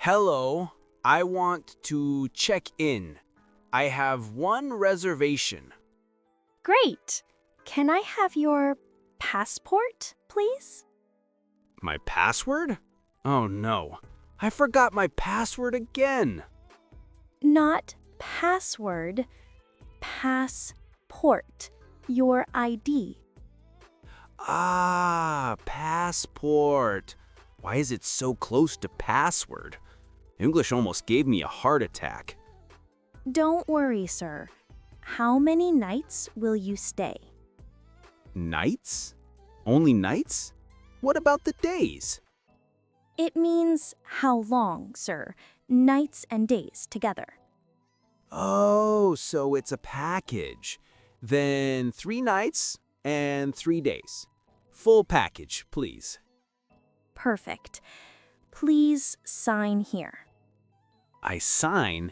Hello, I want to check in. I have one reservation. Great. Can I have your passport, please? My password? Oh no, I forgot my password again. Not password, passport. Your ID. Ah, passport. Why is it so close to password? English almost gave me a heart attack. Don't worry, sir. How many nights will you stay? Nights? Only nights? What about the days? It means how long, sir. Nights and days together. Oh, so it's a package. Then 3 nights and 3 days. Full package, please. Perfect. Please sign here. I sign,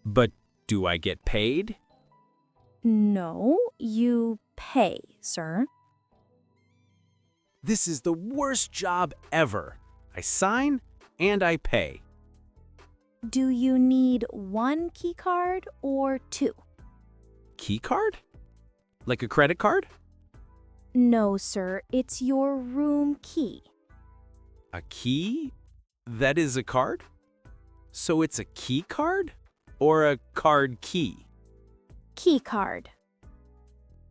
but do I get paid? No, you pay, sir. This is the worst job ever. I sign and I pay. Do you need one key card or two? Key card? Like a credit card? No, sir. It's your room key. A key? That is a card? So it's a key card or a card key? Key card.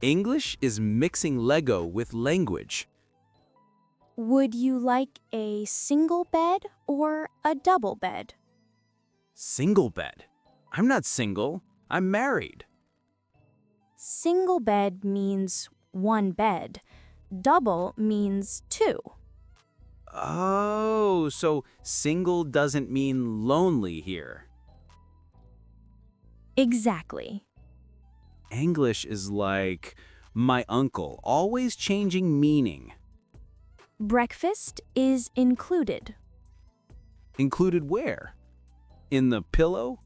English is mixing Lego with language. Would you like a single bed or a double bed? Single bed. I'm not single. I'm married. Single bed means one bed. Double means two. Oh, so single doesn't mean lonely here. Exactly. English is like my uncle, always changing meaning. Breakfast is included. Included where? In the pillow?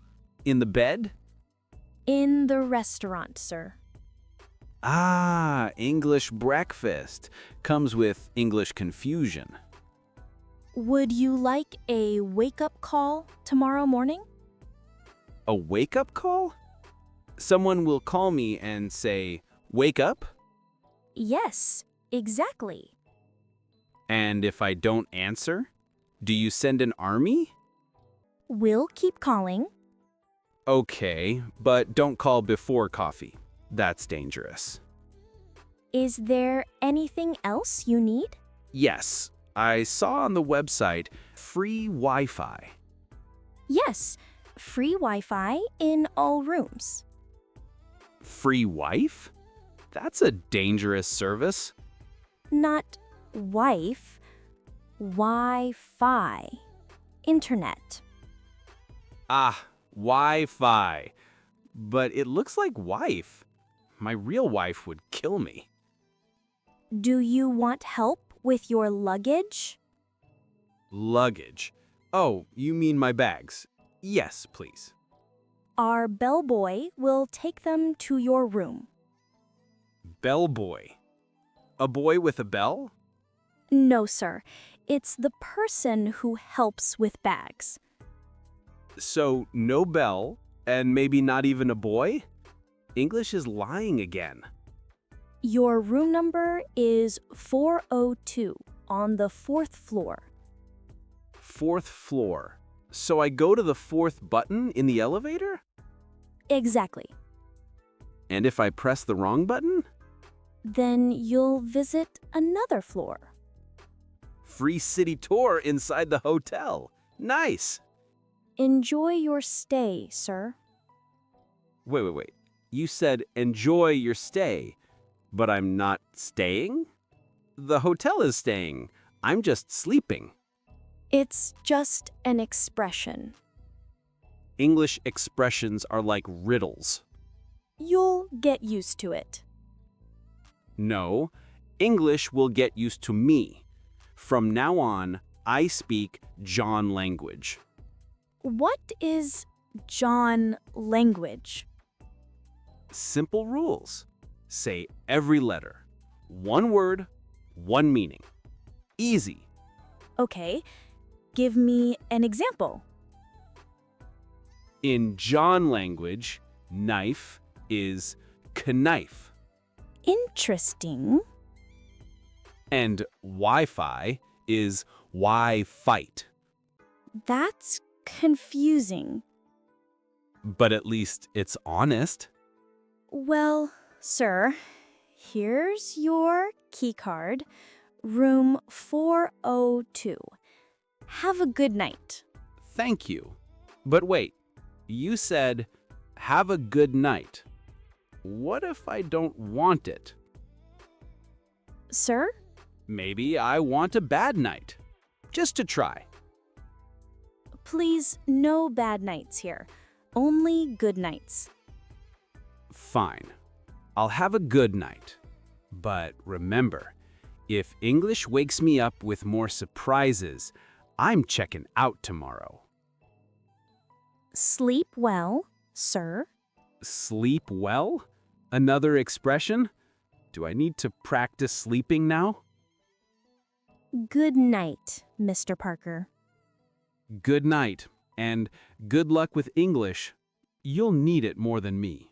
In the bed? In the restaurant, sir. Ah, English breakfast comes with English confusion. Would you like a wake-up call tomorrow morning? A wake-up call? Someone will call me and say, "Wake up?" Yes, exactly. And if I don't answer, do you send an army? We'll keep calling. Okay, but don't call before coffee. That's dangerous. Is there anything else you need? Yes, I saw on the website free Wi-Fi. Yes, free Wi-Fi in all rooms. Free wife? That's a dangerous service. Not wife, Wi-Fi. Internet. Ah, Wi-Fi. But it looks like wife. My real wife would kill me. Do you want help with your luggage? Luggage. Oh, you mean my bags? Yes, please. Our bellboy will take them to your room. Bellboy. A boy with a bell? No, sir. It's the person who helps with bags. So, no bell, and maybe not even a boy? English is lying again. Your room number is 402 on the 4th floor. 4th floor. So I go to the 4th button in the elevator? Exactly. And if I press the wrong button? Then you'll visit another floor. Free city tour inside the hotel. Nice. Enjoy your stay, sir. Wait. You said enjoy your stay, but I'm not staying? The hotel is staying. I'm just sleeping. It's just an expression. English expressions are like riddles. You'll get used to it. No, English will get used to me. From now on, I speak John language. What is John language? Simple rules. Say every letter. One word, one meaning. Easy. Okay, give me an example. In John language, knife is knife, Interesting. and Wi-Fi is Wi-fight. That's confusing. But at least it's honest. Well, sir, here's your key card. Room 402. Have a good night. Thank you. But wait, you said, have a good night. What if I don't want it? Sir? Maybe I want a bad night. Just to try. Please, no bad nights here. Only good nights. Fine. I'll have a good night. But remember, if English wakes me up with more surprises, I'm checking out tomorrow. Sleep well, sir. Sleep well? Another expression? Do I need to practice sleeping now? Good night, Mr. Parker. Good night, and good luck with English. You'll need it more than me.